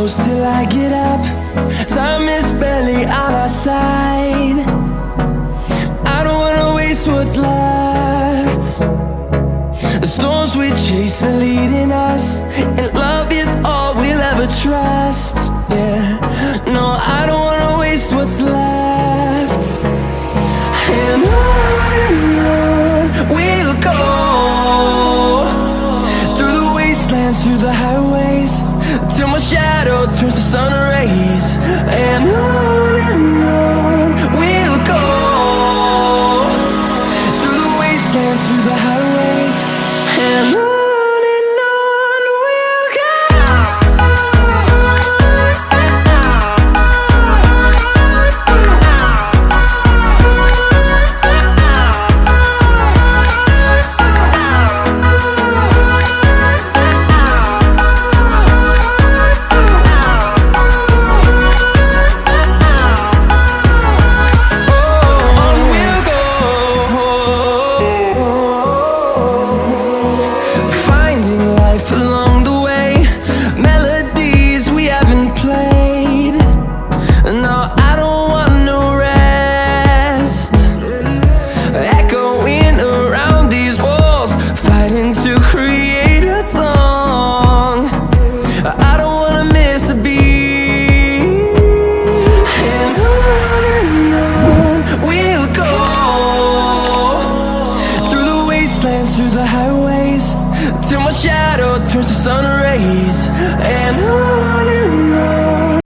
close till I get up. Time is barely on our side. I don't wanna waste what's left. The storms we chase are leading us, and love is all we'll ever trust. Yeah, no, I don't wanna waste what's left. And on we'll go, through the wastelands, through the highways, till my shadow turns to sun rays. And on we'll go, through the wastelands, through the highways, and on. Through the highways, till my shadow turns to sun rays.